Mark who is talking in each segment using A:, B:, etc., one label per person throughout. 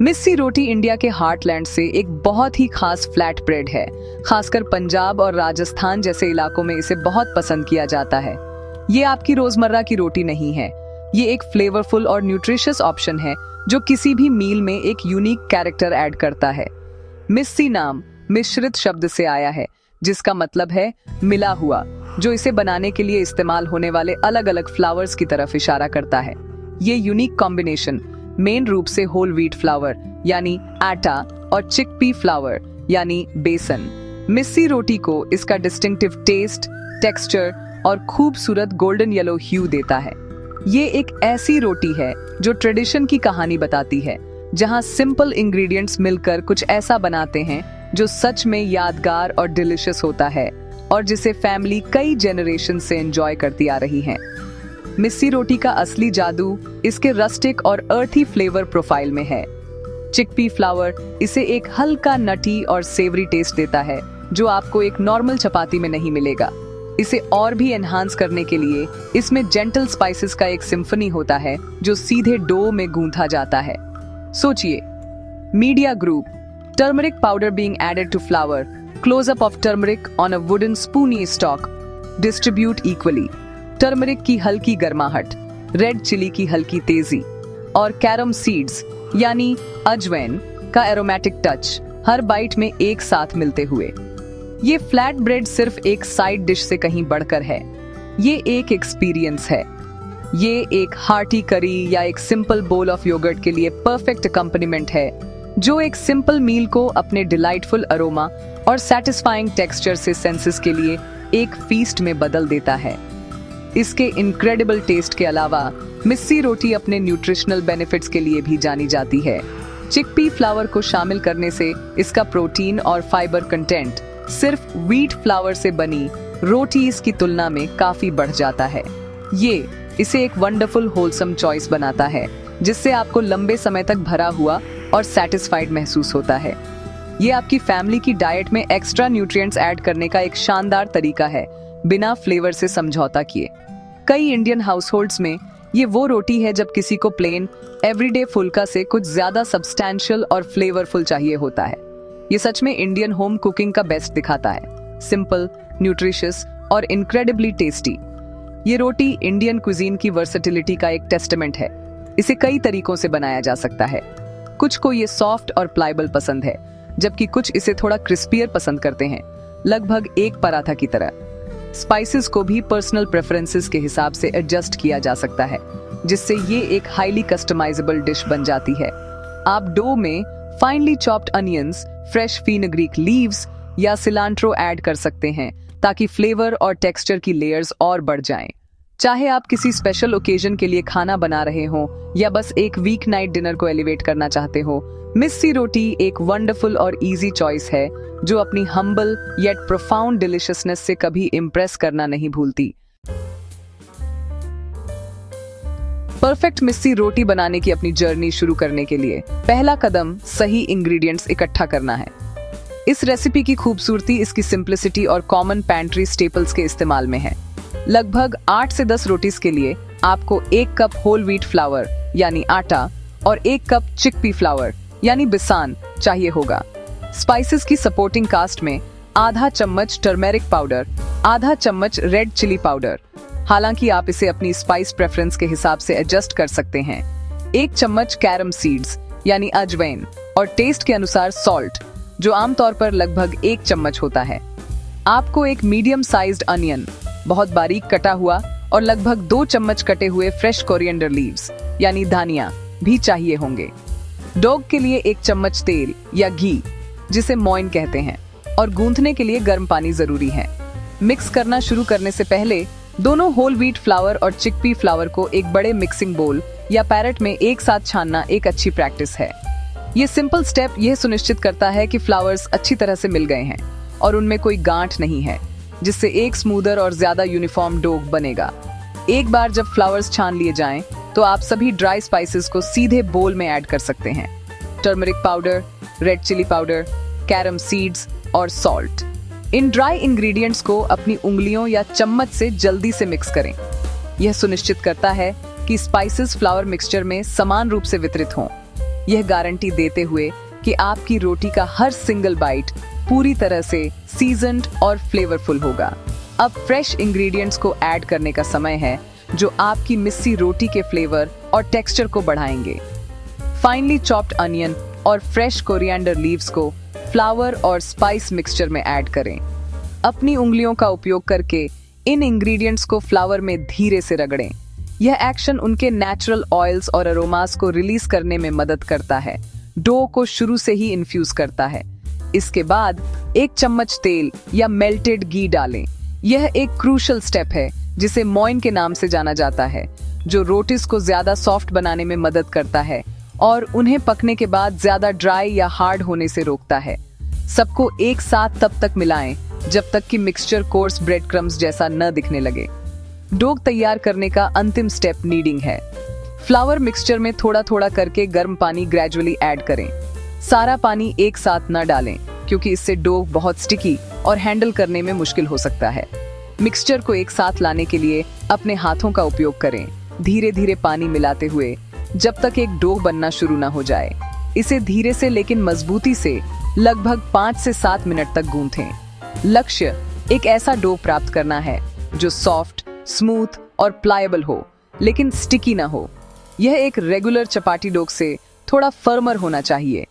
A: मिस्सी रोटी India के heartland से एक बहुत ही खास फ्लैट ब्रेड है। खासकर पंजाब और राजस्थान जैसे इलाकों में इसे बहुत पसंद किया जाता है। ये आपकी रोजमर्रा की रोटी नहीं है, ये एक फ्लेवरफुल और न्यूट्रिशियस ऑप्शन है जो किसी भी मील में एक यूनिक कैरेक्टर ऐड करता है। मिस्सी नाम मिश्रित शब्द से आया है, जिसका मतलब है मिला हुआ, जो इसे बनाने के लिए इस्तेमाल होने वाले अलग अलग फ्लावर्स की तरफ इशारा करता है। ये यूनिक कॉम्बिनेशन मेन रूप से होल व्हीट फ्लावर यानी आटा और चिकपी फ्लावर यानी बेसन मिस्सी रोटी को इसका डिस्टिंक्टिव टेस्ट, टेक्सचर और खूबसूरत गोल्डन येलो ह्यू देता है। ये एक ऐसी रोटी है जो ट्रेडिशन की कहानी बताती है, जहां सिंपल इंग्रेडिएंट्स मिलकर कुछ ऐसा बनाते हैं जो सच में यादगार और डिलिशियस होता है और जिसे फैमिली कई जनरेशन से एंजॉय करती आ रही है। मिस्सी रोटी का असली जादू इसके रस्टिक और अर्थी फ्लेवर प्रोफाइल में है। चिकपी फ्लावर इसे एक हल्का नटी और सेवरी टेस्ट देता है जो आपको एक नॉर्मल चपाती में नहीं मिलेगा। इसे और भी एनहांस करने के लिए इसमें जेंटल स्पाइसेस का एक सिम्फनी होता है जो सीधे डो में गूंथा जाता है। सोचिए, media group, turmeric powder being added to flour, close up of turmeric on a wooden spoony stock, distribute equally. Turmeric की हल्की गर्माहट, रेड चिली की हल्की तेजी और कैरम सीड्स यानी अजवैन का एरोमेटिक टच हर बाइट में एक साथ मिलते हुए। ये फ्लैट ब्रेड सिर्फ एक साइड डिश से कहीं बढ़कर है, ये एक एक्सपीरियंस है। ये एक हार्टी करी या एक सिंपल बोल ऑफ योगर्ट के लिए परफेक्ट अकम्पनीमेंट है, जो एक सिंपल मील को अपने डिलाइटफुल अरोमा और सैटिस्फाइंग टेक्सचर से सेंसेस के लिए एक फीस्ट में बदल देता है। इसके इनक्रेडिबल टेस्ट के अलावा मिस्सी रोटी अपने न्यूट्रिशनल बेनिफिट्स के लिए भी जानी जाती है। चिकपी फ्लावर को शामिल करने से इसका प्रोटीन और फाइबर कंटेंट सिर्फ व्हीट फ्लावर से बनी रोटीज की तुलना में काफी बढ़ जाता है। ये इसे एक वंडरफुल होलसम चॉइस बनाता है, जिससे आपको लंबे समय तक भरा हुआ और सैटिस्फाइड महसूस होता है। ये आपकी फैमिली की डाइट में एक्स्ट्रा न्यूट्रिएंट्स ऐड करने का एक शानदार तरीका है, बिना फ्लेवर से समझौता किए। कई इंडियन हाउसहोल्ड्स में ये वो रोटी है जब किसी को प्लेन एवरीडे फुल्का से कुछ ज्यादा सब्सटैंशियल और फ्लेवरफुल चाहिए होता है। ये सच में इंडियन होम कुकिंग का बेस्ट दिखाता है, सिंपल, न्यूट्रिशियस और इनक्रेडिबली टेस्टी। ये रोटी इंडियन कुजीन की वर्सेटिलिटी का एक टेस्टामेंट है। इसे कई तरीकों से बनाया जा सकता है। कुछ को ये सॉफ्ट और प्लाइबल पसंद है, जबकि कुछ इसे थोड़ा क्रिस्पियर पसंद करते हैं, लगभग एक पराठा की तरह। स्पाइसेस को भी पर्सनल प्रेफरेंसेस के हिसाब से एडजस्ट किया जा सकता है, जिससे ये एक हाईली कस्टमाइजेबल डिश बन जाती है। आप डो में finely chopped onions, fresh fenugreek leaves या सिलांट्रो ऐड कर सकते हैं, ताकि फ्लेवर और टेक्सचर की लेयर्स और बढ़ जाएं। चाहे आप किसी स्पेशल ओकेजन के लिए खाना बना रहे हो या बस एक वीक नाइट डिनर को एलिवेट करना चाहते हो, मिस्सी रोटी एक वंडरफुल और इजी चॉइस है जो अपनी हम्बल येट प्रोफाउंड डिलिशियसनेस से कभी इम्प्रेस करना नहीं भूलती। परफेक्ट मिस्सी रोटी बनाने की अपनी जर्नी शुरू करने के लिए पहला कदम सही इंग्रेडिएंट्स इकट्ठा करना है। इस रेसिपी की खूबसूरती इसकी सिंप्लिसिटी और कॉमन पैंट्री स्टेपल्स के इस्तेमाल में है। लगभग 8 से 10 रोटीज के लिए आपको 1 कप होल व्हीट फ्लावर यानी आटा और 1 कप चिकपी फ्लावर यानी बिसान चाहिए होगा। स्पाइसेस की सपोर्टिंग कास्ट में आधा चम्मच टर्मेरिक पाउडर, आधा चम्मच रेड चिली पाउडर, हालांकि आप इसे अपनी स्पाइस प्रेफरेंस के हिसाब से एडजस्ट कर सकते हैं, 1 चम्मच कैरम सीड्स यानी अजवैन और टेस्ट के अनुसार सॉल्ट, जो आमतौर पर लगभग 1 चम्मच होता है। आपको एक मीडियम साइज्ड अनियन, बहुत बारीक कटा हुआ और लगभग 2 चम्मच कटे हुए फ्रेश कोरिएंडर लीव्स यानी धनिया भी चाहिए होंगे। डोग के लिए 1 चम्मच तेल या घी, जिसे मोइन कहते हैं, और गूंथने के लिए गर्म पानी जरूरी है। मिक्स करना शुरू करने से पहले दोनों होल व्हीट फ्लावर और चिकपी फ्लावर को एक बड़े मिक्सिंग बोल या पैरेट में एक साथ छानना एक अच्छी प्रैक्टिस है। ये सिंपल स्टेप यह सुनिश्चित करता है कि फ्लावर्स अच्छी तरह से मिल गए हैं और उनमें कोई गांठ नहीं है, जिससे एक स्मूदर और ज्यादा यूनिफॉर्म डोग बनेगा। एक बार जब फ्लावर्स छान लिए जाएं, तो आप सभी ड्राई स्पाइसेस को सीधे बोल में ऐड कर सकते हैं। Turmeric powder, red chilli powder, carom seeds और सॉल्ट। इन ड्राई इंग्रेडिएंट्स को अपनी उंगलियों या चम्मच से जल्दी से मिक्स करें। यह सुनिश्चित करता है कि स्पाइसेस फ्लावर मिक्सचर में समान रूप से वितरित हों। यह गारंटी देते हुए कि आपकी रोटी का हर सिंगल बाइट पूरी तरह से सीजन्ड और फ्लेवरफुल होगा। अब फ्रेश इंग्रेडिएंट्स को ऐड करने का समय है, जो आपकी मिस्सी रोटी के फ्लेवर और टेक्सचर को बढ़ाएंगे। फाइनली चॉप्ड अनियन और फ्रेश कोरिएंडर लीव्स को फ्लावर और स्पाइस मिक्सचर में ऐड करें। अपनी उंगलियों का उपयोग करके इन इंग्रेडिएंट्स को फ्लावर में धीरे से रगड़ें। यह एक्शन उनके नेचुरल ऑयल्स और अरोमास को रिलीज करने में मदद करता है, डो को शुरू से ही इन्फ्यूज करता है। इसके बाद 1 चम्मच तेल या मेल्टेड घी डालें। यह एक क्रूशियल स्टेप है जिसे मोइन के नाम से जाना जाता है, जो रोटीज को ज्यादा सॉफ्ट बनाने में मदद करता है और उन्हें पकने के बाद ज्यादा ड्राई या हार्ड होने से रोकता है। सबको एक साथ तब तक मिलाएं जब तक कि मिक्सचर कोर्स ब्रेड क्रम्स जैसा न दिखने लगे। डो तैयार करने का अंतिम स्टेप नीडिंग है। फ्लावर मिक्सचर में थोड़ा थोड़ा करके गर्म पानी ग्रेजुअली ऐड करें। सारा पानी एक साथ न डालें, क्योंकि इससे डो बहुत स्टिकी और हैंडल करने में मुश्किल हो सकता है। मिक्सचर को एक साथ लाने के लिए अपने हाथों का उपयोग करें, धीरे धीरे पानी मिलाते हुए जब तक एक डो बनना शुरू न हो जाए। इसे धीरे से लेकिन मजबूती से लगभग 5 से 7 मिनट तक गूंथें। लक्ष्य एक ऐसा डो प्राप्त करना है जो सॉफ्ट, स्मूथ और प्लायबल हो, लेकिन स्टिकी ना हो। यह एक रेगुलर चपाती डो से थोड़ा फर्मर होना चाहिए।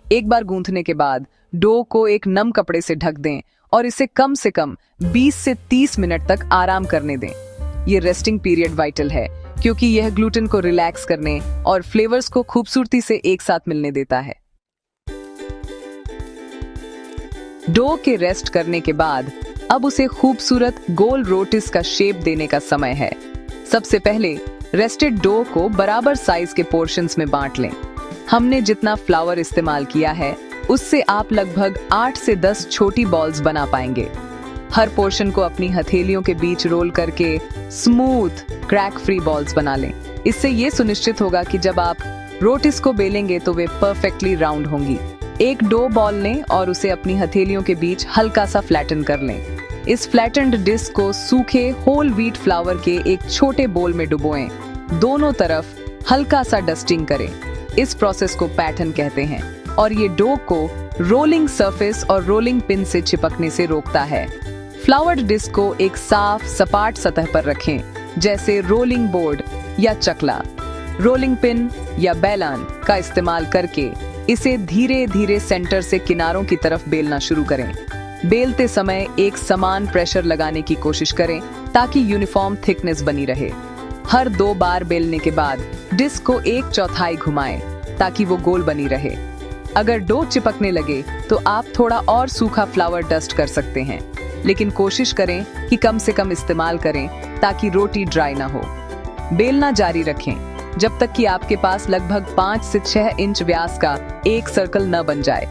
A: एक बार गूंथने के बाद डो को एक नम कपड़े से ढक दें और इसे कम से कम 20 से 30 मिनट तक आराम करने दें। ये रेस्टिंग पीरियड वाइटल है, क्योंकि यह ग्लूटेन को रिलैक्स करने और फ्लेवर्स को खूबसूरती से एक साथ मिलने देता है। डो के रेस्ट करने के बाद अब उसे खूबसूरत गोल रोटीज का शेप देने का समय है। सबसे पहले रेस्टेड डो को बराबर साइज के पोर्शंस में बांट लें। हमने जितना फ्लावर इस्तेमाल किया है उससे आप लगभग 8 से 10 छोटी बॉल्स बना पाएंगे। हर पोर्शन को अपनी हथेलियों के बीच रोल करके स्मूथ, क्रैक फ्री बॉल्स बना लें। इससे ये सुनिश्चित होगा कि जब आप रोटीज को बेलेंगे तो वे परफेक्टली राउंड होंगी। एक डो बॉल लें और उसे अपनी हथेलियों के बीच हल्का सा फ्लैटन कर लें। इस फ्लैटेंड डिस्क को सूखे होल व्हीट फ्लावर के एक छोटे बोल में डुबोएं। दोनों तरफ हल्का सा डस्टिंग करें। इस प्रोसेस को पैटर्न कहते हैं और ये डो को रोलिंग सरफेस और रोलिंग पिन से चिपकने से रोकता है। फ्लावर्ड डिस्क को एक साफ सपाट सतह पर रखें, जैसे रोलिंग बोर्ड या चकला। रोलिंग पिन या बेलन का इस्तेमाल करके इसे धीरे धीरे सेंटर से किनारों की तरफ बेलना शुरू करें। बेलते समय एक समान प्रेशर लगाने की कोशिश करें ताकि यूनिफॉर्म थिकनेस बनी रहे। हर 2 बार बेलने के बाद डिस्क को 1/4 घुमाएं ताकि वो गोल बनी रहे। अगर डो चिपकने लगे तो आप थोड़ा और सूखा फ्लावर डस्ट कर सकते हैं, लेकिन कोशिश करें कि कम से कम इस्तेमाल करें ताकि रोटी ड्राई ना हो। बेलना जारी रखें जब तक कि आपके पास लगभग 5 से 6 इंच व्यास का एक सर्कल न बन जाए।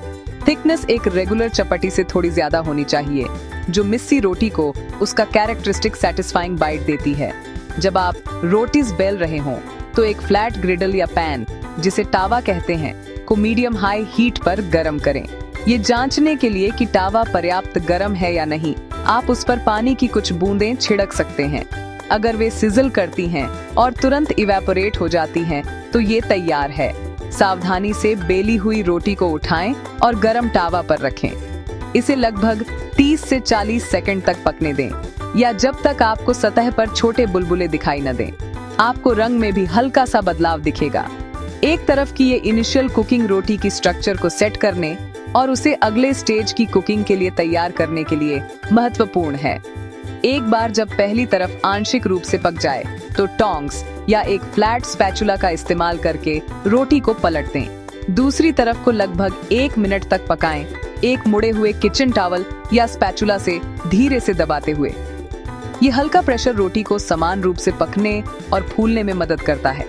A: थिकनेस एक रेगुलर चपाती से थोड़ी ज्यादा होनी चाहिए, जो मिस्सी रोटी को उसका कैरेक्टरिस्टिक सैटिस्फाइंग बाइट देती है। जब आप रोटीज बेल रहे हों तो एक फ्लैट ग्रिडल या पैन, जिसे तावा कहते हैं, को मीडियम हाई हीट पर गरम करें। ये जांचने के लिए कि तावा पर्याप्त गरम है या नहीं, आप उस पर पानी की कुछ बूंदें छिड़क सकते हैं। अगर वे सिजल करती हैं और तुरंत इवेपोरेट हो जाती हैं तो ये तैयार है। सावधानी से बेली हुई रोटी को उठाएं और गरम तावा पर रखें। इसे लगभग 30 से 40 सेकंड तक पकने दें, या जब तक आपको सतह पर छोटे बुलबुले दिखाई न दें। आपको रंग में भी हल्का सा बदलाव दिखेगा। एक तरफ की ये इनिशियल कुकिंग रोटी की स्ट्रक्चर को सेट करने और उसे अगले स्टेज की कुकिंग के लिए तैयार करने के लिए महत्वपूर्ण है। एक बार जब पहली तरफ आंशिक रूप से पक जाए तो टोंग्स या एक फ्लैट स्पैचुला का इस्तेमाल करके रोटी को पलट दें। दूसरी तरफ को लगभग 1 मिनट तक पकाएं, एक मुड़े हुए किचन टॉवल या स्पैचुला से धीरे से दबाते हुए। ये हल्का प्रेशर रोटी को समान रूप से पकने और फूलने में मदद करता है।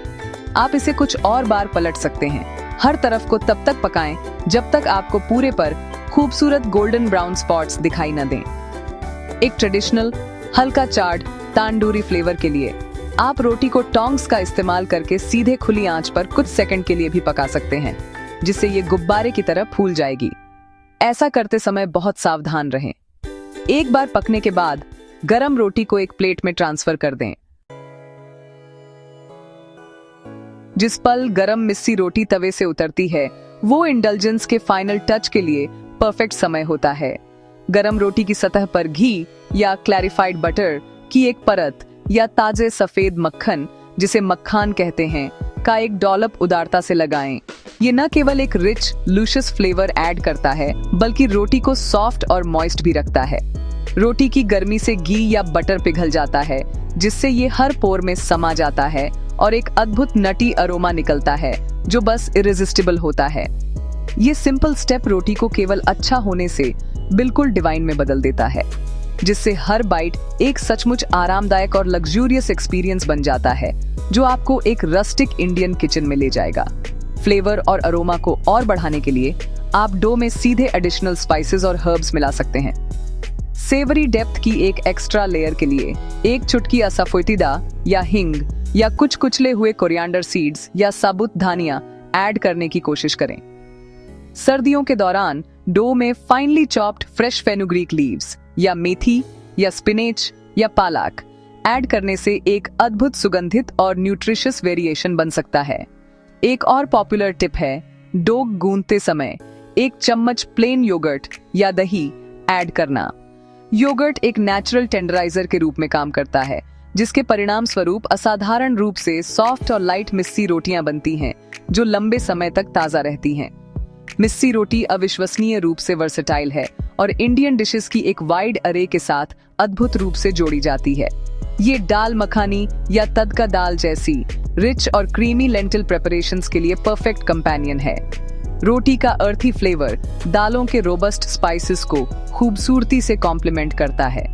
A: आप इसे कुछ और बार पलट सकते हैं। हर तरफ को तब तक पकाएं जब तक आपको पूरे पर खूबसूरत गोल्डन ब्राउन स्पॉट्स दिखाई न दें। एक ट्रेडिशनल हल्का चार्ड तांडूरी फ्लेवर के लिए आप रोटी को टोंग्स का इस्तेमाल करके सीधे खुली आंच पर कुछ सेकंड के लिए भी पका सकते हैं, जिससे ये गुब्बारे की तरह फूल जाएगी। ऐसा करते समय बहुत सावधान रहें। एक बार पकने के बाद गरम रोटी को एक प्लेट में ट्रांसफर कर दें। जिस पल गरम मिस्सी रोटी तवे से उतरती है वो इंडल्जेंस के फाइनल टच के लिए परफेक्ट समय होता है। गरम रोटी की सतह पर घी या क्लैरिफाइड बटर की एक परत या ताजे सफेद मक्खन, जिसे मक्खान कहते हैं, का एक डॉलप उदारता से लगाएं। ये न केवल एक रिच लूशियस फ्लेवर ऐड करता है बल्कि रोटी को सॉफ्ट और मॉइस्ट भी रखता है। रोटी की गर्मी से घी या बटर पिघल जाता है, जिससे ये हर पोर में समा जाता है और एक अद्भुत नटी अरोमा निकलता है जो बस इरेजिस्टिबल होता है। ये सिंपल स्टेप रोटी को केवल अच्छा होने से बिल्कुल डिवाइन में बदल देता है, जिससे हर बाइट एक सचमुच आरामदायक और लग्जूरियस एक्सपीरियंस बन जाता है जो आपको एक रस्टिक इंडियन किचन में ले जाएगा। फ्लेवर और अरोमा को और बढ़ाने के लिए आप डो में सीधे एडिशनल स्पाइसेस और हर्ब्स मिला सकते हैं। सेवरी डेप्थ की एक एक्स्ट्रा लेयर के लिए एक चुटकी असाफोइटिदा या हिंग या कुछ कुचले हुए कोरिएंडर सीड्स या साबुत धनिया ऐड करने की कोशिश करें। सर्दियों के दौरान डो में finely chopped fresh fenugreek leaves या मेथी या स्पिनेच या पालक ऐड करने से एक अद्भुत सुगंधित और न्यूट्रिशियस वेरिएशन बन सकता है। एक और पॉपुलर टिप है डो गूंथते समय 1 चम्मच प्लेन योगर्ट या दही ऐड करना। योगर्ट एक नेचुरल टेंडराइजर के रूप में काम करता है, जिसके परिणाम स्वरूप असाधारण रूप से सॉफ्ट और लाइट मिस्सी रोटियां बनती हैं जो लंबे समय तक ताजा रहती हैं। मिस्सी रोटी अविश्वसनीय रूप से वर्सेटाइल है और इंडियन डिशेस की एक वाइड अरे के साथ अद्भुत रूप से जोड़ी जाती है। ये दाल मखानी या तड़का दाल जैसी रिच और क्रीमी लेंटिल प्रिपरेशंस के लिए परफेक्ट कंपेनियन है। रोटी का अर्थी फ्लेवर दालों के रोबस्ट स्पाइसेस को खूबसूरती से कॉम्प्लीमेंट करता है।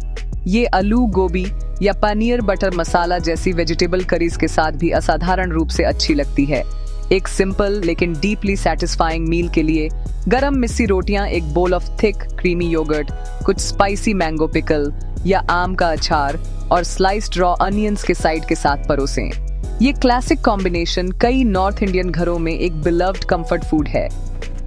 A: ये आलू गोभी या पनीर बटर मसाला जैसी वेजिटेबल करीज के साथ भी असाधारण रूप से अच्छी लगती है। एक सिंपल लेकिन डीपली सैटिस्फाइंग मील के लिए गरम मिस्सी रोटियां एक bowl of thick creamy yogurt, कुछ स्पाइसी मैंगो पिकल या आम का अचार और स्लाइस्ड रॉ अनियंस के साइड के साथ परोसें। ये क्लासिक कॉम्बिनेशन कई नॉर्थ इंडियन घरों में एक बिलव्ड कंफर्ट फूड है।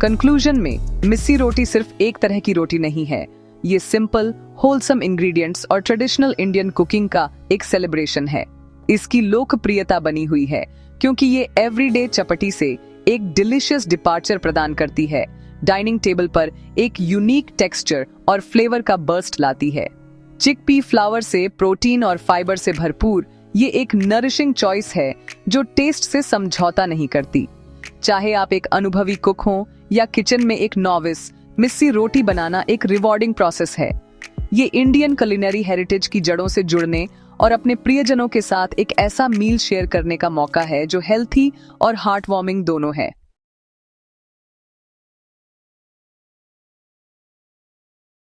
A: कंक्लूजन में मिस्सी रोटी सिर्फ एक तरह की रोटी नहीं है, ये सिंपल होलसम इंग्रेडिएंट्स और ट्रेडिशनल इंडियन कुकिंग का एक सेलिब्रेशन है। इसकी लोकप्रियता बनी हुई है क्योंकि ये एवरीडे चपटी से एक डिलीशियस डिपार्चर प्रदान करती है, डाइनिंग टेबल पर एक यूनिक टेक्सचर और फ्लेवर का बर्स्ट लाती है। चिकपी फ्लावर से प्रोटीन और फाइबर से भरपूर ये एक नरिशिंग चॉइस है जो टेस्ट से समझौता नहीं करती। चाहे आप एक अनुभवी कुक हो या किचन में एक नॉविस, मिस्सी रोटी बनाना एक रिवॉर्डिंग प्रोसेस है। ये इंडियन कुलिनरी हेरिटेज की जड़ों से जुड़ने और अपने प्रियजनों के साथ एक ऐसा मील शेयर करने का मौका है जो हेल्थी और हार्ट वार्मिंग दोनों है।